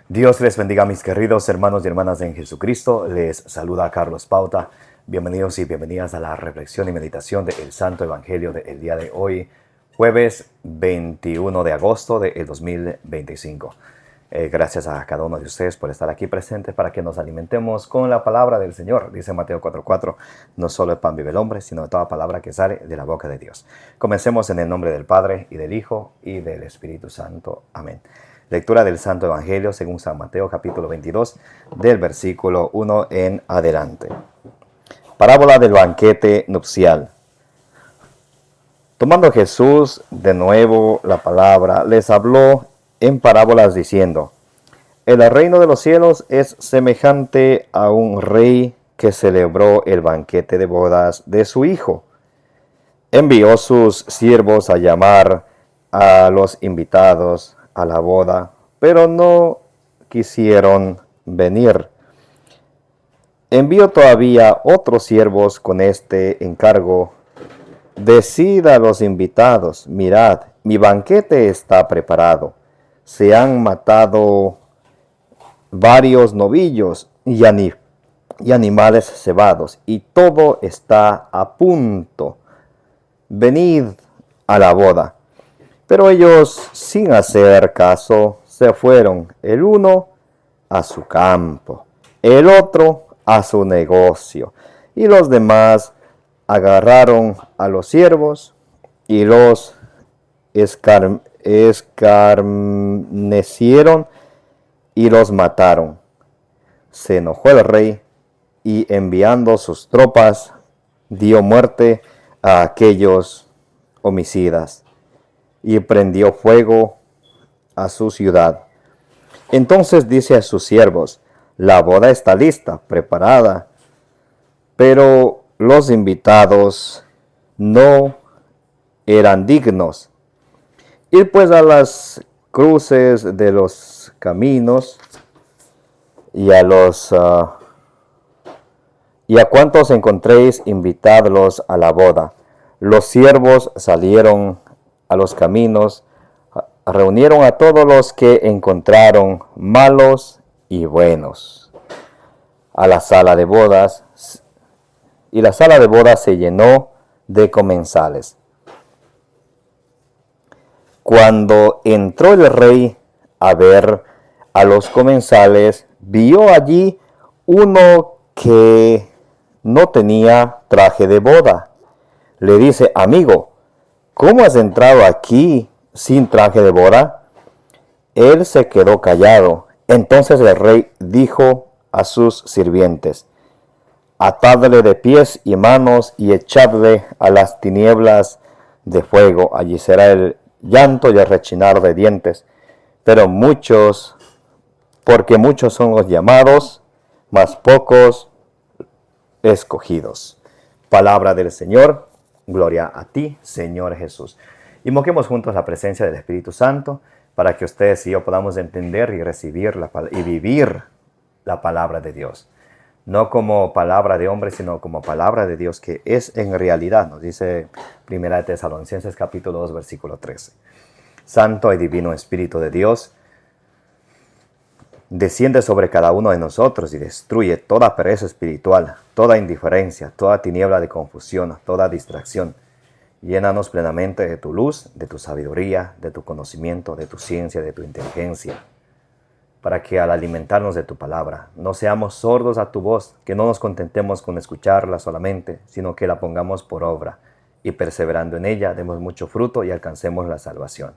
Dios les bendiga, mis queridos hermanos y hermanas en Jesucristo. Les saluda Carlos Pauta. Bienvenidos y bienvenidas a la reflexión y meditación del Santo Evangelio del día de hoy, jueves 21 de agosto del 2025. Gracias a cada uno de ustedes por estar aquí presentes para que nos alimentemos con la palabra del Señor. Dice Mateo 4:4, no solo de pan vive el hombre, sino de toda palabra que sale de la boca de Dios. Comencemos en el nombre del Padre, y del Hijo, y del Espíritu Santo. Amén. Lectura del Santo Evangelio según San Mateo, capítulo 22, del versículo 1 en adelante. Parábola del banquete nupcial. Tomando Jesús de nuevo la palabra, les habló en parábolas diciendo: El reino de los cielos es semejante a un rey que celebró el banquete de bodas de su hijo. Envió sus siervos a llamar a los invitados a la boda, pero no quisieron venir. Envió todavía otros siervos con este encargo: Decid a los invitados, mirad, mi banquete está preparado. Se han matado varios novillos y animales cebados, y todo está a punto. Venid a la boda. Pero ellos, sin hacer caso, se fueron, el uno a su campo, el otro a su negocio, y los demás agarraron a los siervos y los escarnecieron y los mataron. Se enojó el rey y, enviando sus tropas, dio muerte a aquellos homicidas y prendió fuego a su ciudad. Entonces dice a sus siervos: La boda está lista, preparada, pero los invitados no eran dignos. Ir pues a las cruces de los caminos y a cuantos encontréis, invitadlos a la boda. Los siervos salieron a los caminos, reunieron a todos los que encontraron, malos y buenos, a la sala de bodas, y la sala de bodas se llenó de comensales. Cuando entró el rey a ver a los comensales, vio allí uno que no tenía traje de boda. Le dice: Amigo, ¿cómo has entrado aquí sin traje de boda? Él se quedó callado. Entonces el rey dijo a sus sirvientes: Atadle de pies y manos y echadle a las tinieblas de fuego. Allí será el llanto y el rechinar de dientes. Porque muchos son los llamados, mas pocos escogidos. Palabra del Señor. Gloria a ti, Señor Jesús. Invoquemos juntos la presencia del Espíritu Santo para que ustedes y yo podamos entender y recibir y vivir la palabra de Dios. No como palabra de hombre, sino como palabra de Dios, que es en realidad, nos dice 1 Tesalonicenses capítulo 2, versículo 13. Santo y divino Espíritu de Dios, desciende sobre cada uno de nosotros y destruye toda pereza espiritual, toda indiferencia, toda tiniebla de confusión, toda distracción. Llénanos plenamente de tu luz, de tu sabiduría, de tu conocimiento, de tu ciencia, de tu inteligencia, para que al alimentarnos de tu palabra no seamos sordos a tu voz, que no nos contentemos con escucharla solamente, sino que la pongamos por obra, y perseverando en ella demos mucho fruto y alcancemos la salvación.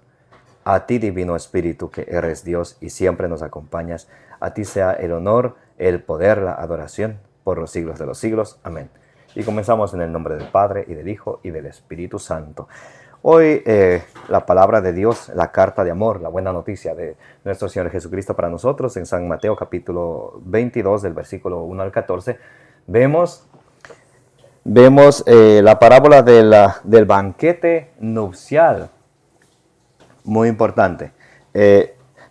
A ti, divino Espíritu, que eres Dios y siempre nos acompañas, a ti sea el honor, el poder, la adoración, por los siglos de los siglos. Amén. Y comenzamos en el nombre del Padre, y del Hijo, y del Espíritu Santo. Hoy la palabra de Dios, la carta de amor, la buena noticia de nuestro Señor Jesucristo para nosotros, en San Mateo capítulo 22, del versículo 1 al 14, vemos la parábola del banquete nupcial. Muy importante.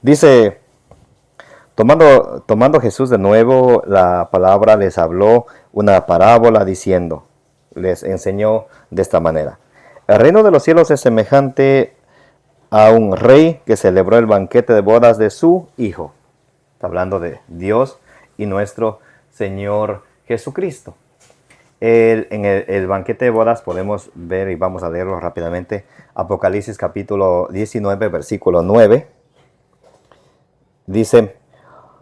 Dice: Tomando Jesús de nuevo la palabra, les habló una parábola diciendo, les enseñó de esta manera: El reino de los cielos es semejante a un rey que celebró el banquete de bodas de su hijo. Está hablando de Dios y nuestro Señor Jesucristo. En el banquete de bodas podemos ver, y vamos a leerlo rápidamente, Apocalipsis capítulo 19, versículo 9. Dice,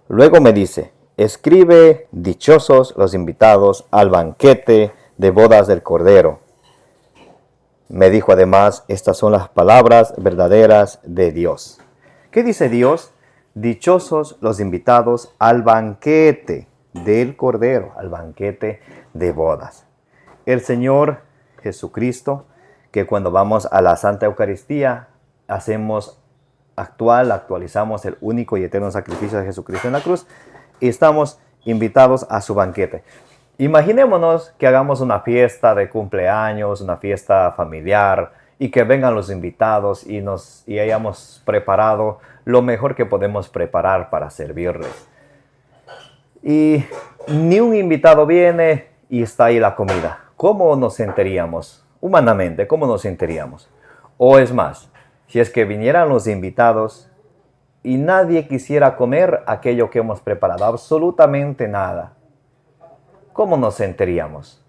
luego me dice, escribe, dichosos los invitados al banquete de bodas del Cordero. Me dijo además, estas son las palabras verdaderas de Dios. ¿Qué dice Dios? Dichosos los invitados al banquete del Cordero, al banquete de bodas. El Señor Jesucristo, que cuando vamos a la Santa Eucaristía, actualizamos el único y eterno sacrificio de Jesucristo en la cruz y estamos invitados a su banquete. Imaginémonos que hagamos una fiesta de cumpleaños, una fiesta familiar y que vengan los invitados y hayamos preparado lo mejor que podemos preparar para servirles. Y ni un invitado viene y está ahí la comida. ¿Cómo nos sentiríamos? Humanamente, ¿cómo nos sentiríamos? O es más, si es que vinieran los invitados y nadie quisiera comer aquello que hemos preparado, absolutamente nada, ¿cómo nos sentiríamos?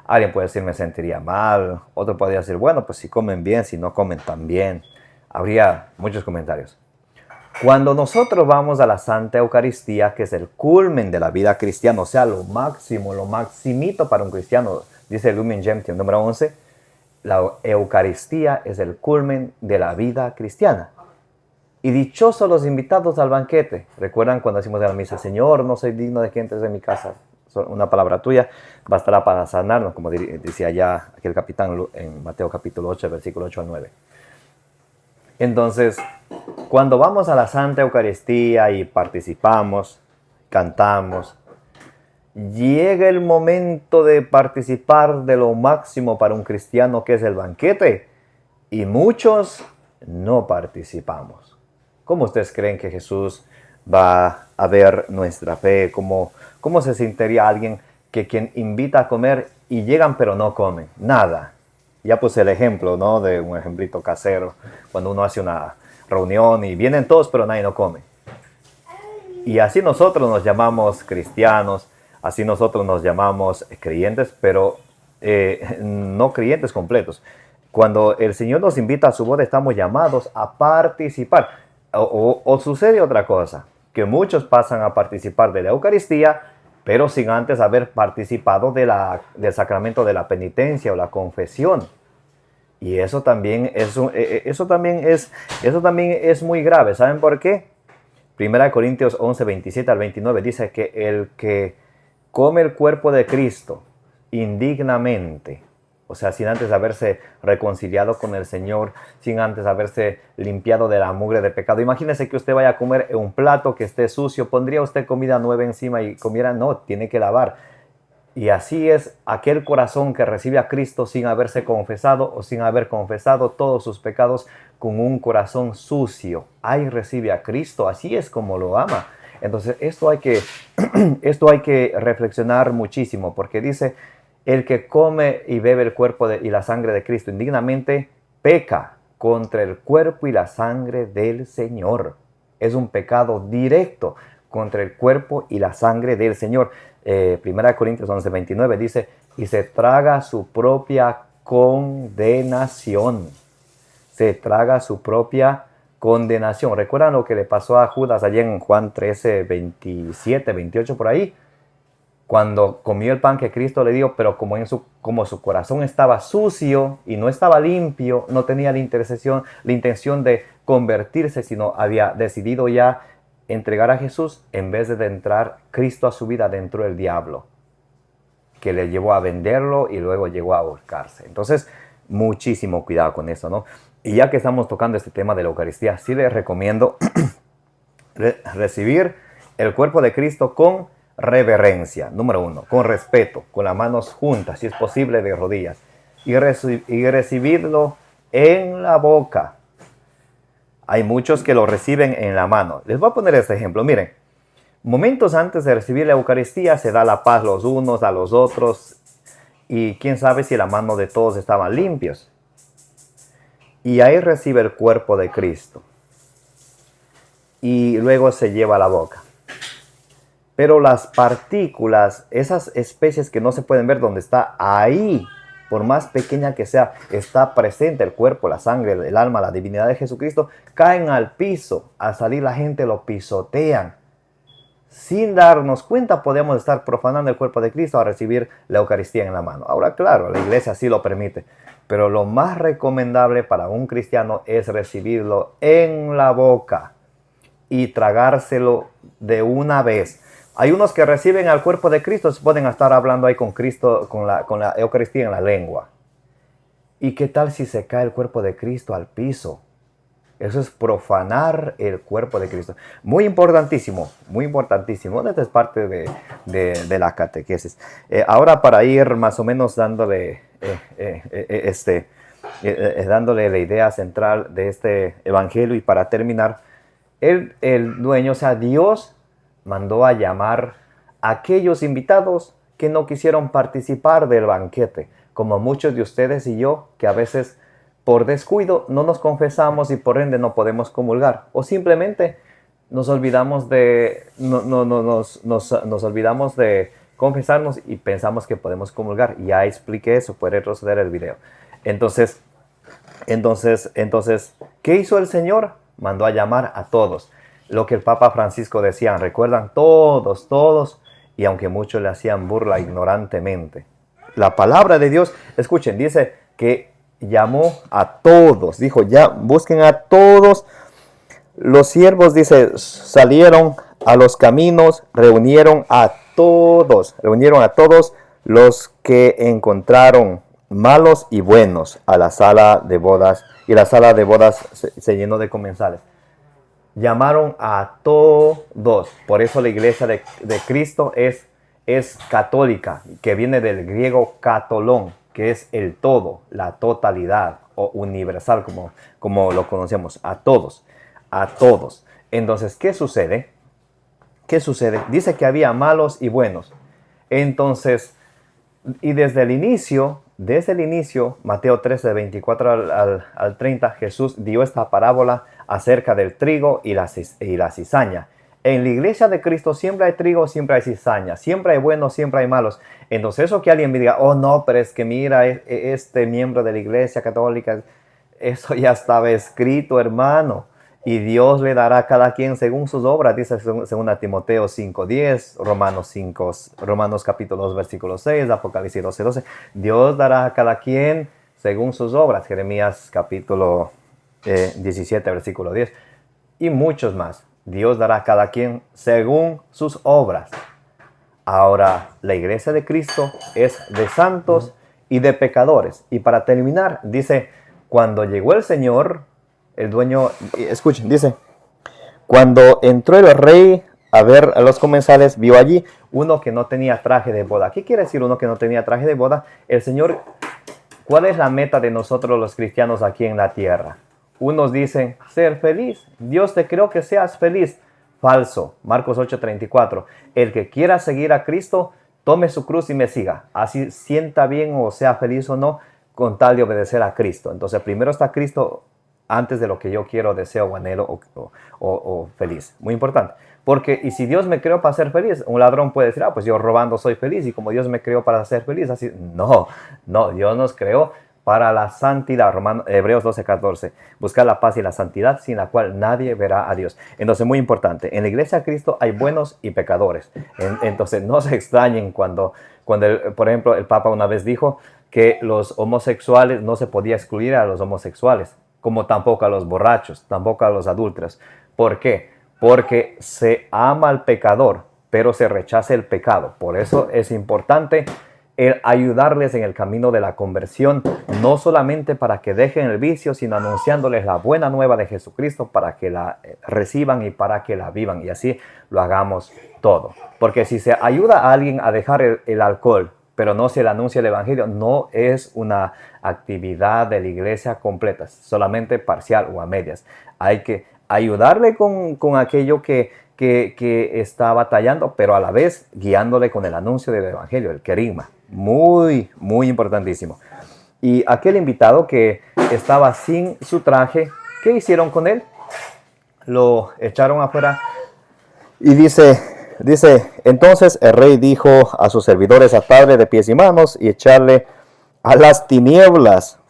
Alguien puede decir, me sentiría mal. Otro podría decir, bueno, pues si comen bien, si no comen tan bien. Habría muchos comentarios. Cuando nosotros vamos a la Santa Eucaristía, que es el culmen de la vida cristiana, o sea, lo máximo, lo maximito para un cristiano, dice Lumen Gentium número 11, la Eucaristía es el culmen de la vida cristiana. Y dichosos los invitados al banquete. ¿Recuerdan cuando decimos en la misa, Señor, no soy digno de que entres en mi casa? Una palabra tuya bastará para sanarnos, como decía ya aquel capitán en Mateo capítulo 8, versículo 8 al 9. Entonces, cuando vamos a la Santa Eucaristía y participamos, cantamos, llega el momento de participar de lo máximo para un cristiano, que es el banquete, y muchos no participamos. ¿Cómo ustedes creen que Jesús va a ver nuestra fe? ¿Cómo se sentiría alguien quien invita a comer y llegan pero no comen? Nada. Ya puse el ejemplo, ¿no? De un ejemplito casero, cuando uno hace una reunión y vienen todos pero nadie no come. Y así nosotros nos llamamos cristianos, así nosotros nos llamamos creyentes, pero no creyentes completos. Cuando el Señor nos invita a su boda, estamos llamados a participar. O sucede otra cosa, que muchos pasan a participar de la Eucaristía, pero sin antes haber participado del sacramento de la penitencia o la confesión. Y eso también es muy grave. ¿Saben por qué? 1 Corintios 11, 27 al 29 dice que el que come el cuerpo de Cristo indignamente, o sea, sin antes haberse reconciliado con el Señor, sin antes haberse limpiado de la mugre de pecado. Imagínese que usted vaya a comer un plato que esté sucio. ¿Pondría usted comida nueva encima y comiera? No, tiene que lavar. Y así es aquel corazón que recibe a Cristo sin haberse confesado o sin haber confesado todos sus pecados con un corazón sucio. Ahí recibe a Cristo, así es como lo ama. Entonces esto hay que reflexionar muchísimo, porque dice, el que come y bebe el cuerpo y la sangre de Cristo indignamente, peca contra el cuerpo y la sangre del Señor. Es un pecado directo contra el cuerpo y la sangre del Señor. 1 Corintios 11, 29 dice, y se traga su propia condenación. Se traga su propia condenación. ¿Recuerdan lo que le pasó a Judas allá en Juan 13, 27, 28 por ahí? Cuando comió el pan que Cristo le dio, pero como su corazón estaba sucio y no estaba limpio, no tenía la intención de convertirse, sino había decidido ya entregar a Jesús, en vez de entrar Cristo a su vida, dentro del diablo, que le llevó a venderlo y luego llegó a ahorcarse. Entonces, muchísimo cuidado con eso, ¿no? Y ya que estamos tocando este tema de la Eucaristía, sí les recomiendo recibir el cuerpo de Cristo con reverencia, número 1, con respeto, con las manos juntas, si es posible de rodillas, y recibirlo en la boca. Hay muchos que lo reciben en la mano. Les voy a poner este ejemplo. Miren, momentos antes de recibir la Eucaristía se da la paz los unos a los otros, y quién sabe si la mano de todos estaban limpios. Y ahí recibe el cuerpo de Cristo y luego se lleva a la boca. Pero las partículas, esas especies que no se pueden ver donde está ahí, por más pequeña que sea, está presente el cuerpo, la sangre, el alma, la divinidad de Jesucristo, caen al piso. Al salir la gente lo pisotean. Sin darnos cuenta podemos estar profanando el cuerpo de Cristo al recibir la Eucaristía en la mano. Ahora, claro, la iglesia sí lo permite, pero lo más recomendable para un cristiano es recibirlo en la boca y tragárselo de una vez. Hay unos que reciben al cuerpo de Cristo, se pueden estar hablando ahí con Cristo, con la Eucaristía en la lengua. ¿Y qué tal si se cae el cuerpo de Cristo al piso? Eso es profanar el cuerpo de Cristo. Muy importantísimo, muy importantísimo. Esta es parte de la catequesis. Ahora, para ir más o menos dándole la idea central de este evangelio, y para terminar, el dueño, o sea, Dios mandó a llamar a aquellos invitados que no quisieron participar del banquete, como muchos de ustedes y yo, que a veces por descuido no nos confesamos y por ende no podemos comulgar, o simplemente nos olvidamos nos olvidamos de confesarnos y pensamos que podemos comulgar. Ya expliqué eso, puede retroceder el video. Entonces, ¿qué hizo el Señor? Mandó a llamar a todos. Lo que el Papa Francisco decía, recuerdan, todos, y aunque muchos le hacían burla ignorantemente. La palabra de Dios, escuchen, dice que llamó a todos, dijo, ya busquen a todos. Los siervos, dice, salieron a los caminos, reunieron a todos los que encontraron, malos y buenos, a la sala de bodas, y la sala de bodas se llenó de comensales. Llamaron a todos. Por eso la iglesia de Cristo es católica, que viene del griego katolón, que es el todo, la totalidad o universal, como lo conocemos, a todos. Entonces, ¿qué sucede? Dice que había malos y buenos. Entonces, y desde el inicio, Mateo 13, 24 al 30, Jesús dio esta parábola acerca del trigo y la cizaña. En la iglesia de Cristo siempre hay trigo, siempre hay cizaña, siempre hay buenos, siempre hay malos. Entonces eso que alguien me diga, oh no, pero es que mira, este miembro de la iglesia católica, eso ya estaba escrito, hermano. Y Dios le dará a cada quien según sus obras, dice según Timoteo 5:10, Romanos capítulo 2, versículo 6, Apocalipsis 12:12. Dios dará a cada quien según sus obras, Jeremías capítulo 17, versículo 10, y muchos más. Dios dará a cada quien según sus obras. Ahora, la iglesia de Cristo es de santos y de pecadores. Y para terminar, dice, cuando llegó el Señor, el dueño, escuchen, dice, cuando entró el rey a ver a los comensales, vio allí uno que no tenía traje de boda. ¿Qué quiere decir uno que no tenía traje de boda? El Señor, ¿cuál es la meta de nosotros los cristianos aquí en la tierra? Unos dicen, ser feliz. Dios te creó que seas feliz. Falso. Marcos 8:34. El que quiera seguir a Cristo, tome su cruz y me siga. Así sienta bien o sea feliz o no, con tal de obedecer a Cristo. Entonces, primero está Cristo antes de lo que yo quiero, deseo o anhelo o feliz. Muy importante. Porque, y si Dios me creó para ser feliz, un ladrón puede decir, pues yo robando soy feliz, y como Dios me creó para ser feliz, así, no, Dios nos creó para la santidad. Hebreos 12:14. Buscar la paz y la santidad, sin la cual nadie verá a Dios. Entonces, muy importante. En la iglesia de Cristo hay buenos y pecadores. Entonces, no se extrañen cuando por ejemplo, el Papa una vez dijo que los homosexuales, no se podía excluir a los homosexuales, como tampoco a los borrachos, tampoco a los adúlteros. ¿Por qué? Porque se ama al pecador, pero se rechaza el pecado. Por eso es importante ayudarles en el camino de la conversión, no solamente para que dejen el vicio, sino anunciándoles la buena nueva de Jesucristo para que la reciban y para que la vivan, y así lo hagamos todo. Porque si se ayuda a alguien a dejar el alcohol, pero no se le anuncia el evangelio, no es una actividad de la iglesia completa, solamente parcial o a medias. Hay que ayudarle con aquello que está batallando, pero a la vez guiándole con el anuncio del evangelio, el querigma. Muy, muy importantísimo. Y aquel invitado que estaba sin su traje, ¿qué hicieron con él? Lo echaron afuera y dice, Dice, entonces el rey dijo a sus servidores, atarle de pies y manos y echarle a las tinieblas,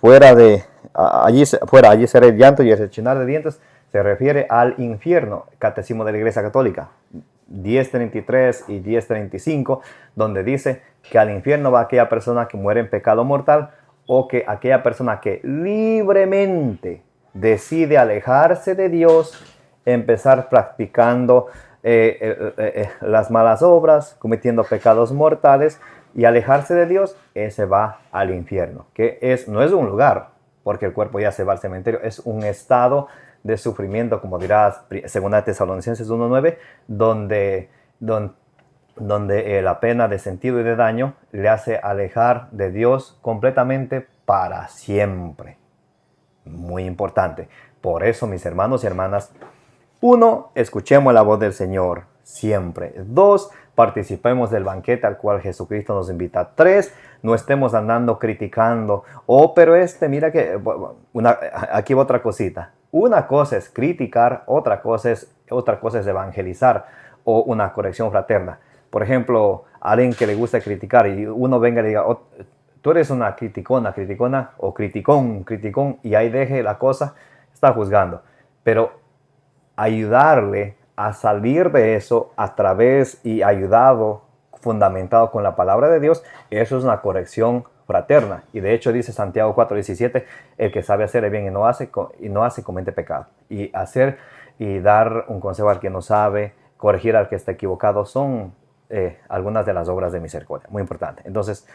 allí será el llanto y el rechinar de dientes. Se refiere al infierno, Catecismo de la Iglesia Católica 1033 y 1035, donde dice que al infierno va aquella persona que muere en pecado mortal, o que aquella persona que libremente decide alejarse de Dios, empezar practicando las malas obras, cometiendo pecados mortales y alejarse de Dios. Ese va al infierno, que no es un lugar, porque el cuerpo ya se va al cementerio, es un estado de sufrimiento, como dirá 2 Tesalonicenses 1:9, donde la pena de sentido y de daño le hace alejar de Dios completamente para siempre. Muy importante. Por eso, mis hermanos y hermanas, 1, escuchemos la voz del Señor siempre. 2, participemos del banquete al cual Jesucristo nos invita. 3, no estemos andando criticando. Pero mira que, aquí va otra cosita. Una cosa es criticar, otra cosa es evangelizar o una corrección fraterna. Por ejemplo, a alguien que le gusta criticar y uno venga y le diga, tú eres una criticona o criticón, y ahí deje la cosa, está juzgando. Pero ayudarle a salir de eso a través y ayudado, fundamentado con la palabra de Dios, eso es una corrección fraterna. Y de hecho dice Santiago 4:17, el que sabe hacer el bien y no hace, comete pecado. Y hacer y dar un consejo al que no sabe, corregir al que está equivocado, son algunas de las obras de misericordia. Muy importante. Entonces,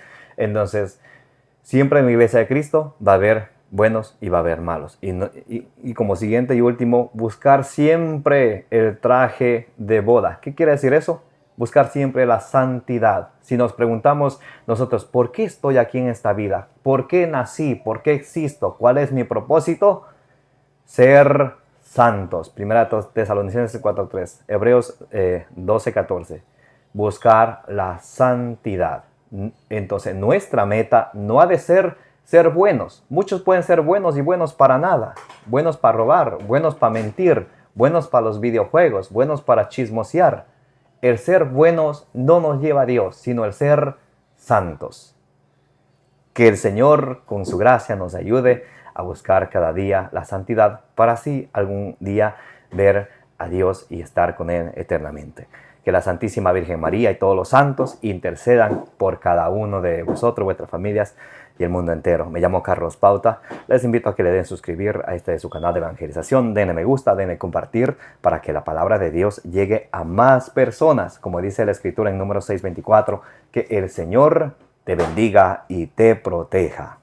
siempre en la Iglesia de Cristo va a haber buenos y va a haber malos. Y como siguiente y último, buscar siempre el traje de boda. ¿Qué quiere decir eso? Buscar siempre la santidad. Si nos preguntamos nosotros, ¿por qué estoy aquí en esta vida? ¿Por qué nací? ¿Por qué existo? ¿Cuál es mi propósito? Ser santos. 1 Tesalonicenses 4:3. Hebreos 12:14. Buscar la santidad. Entonces, nuestra meta no ha de ser buenos. Muchos pueden ser buenos y buenos para nada. Buenos para robar, buenos para mentir, buenos para los videojuegos, buenos para chismosear. El ser buenos no nos lleva a Dios, sino el ser santos. Que el Señor, con su gracia, nos ayude a buscar cada día la santidad para así algún día ver a Dios y estar con Él eternamente. Que la Santísima Virgen María y todos los santos intercedan por cada uno de vosotros, vuestras familias y el mundo entero. Me llamo Carlos Pauta. Les invito a que le den suscribir a este su canal de evangelización. Denle me gusta, denle compartir para que la palabra de Dios llegue a más personas. Como dice la Escritura en Números 6:24, que el Señor te bendiga y te proteja.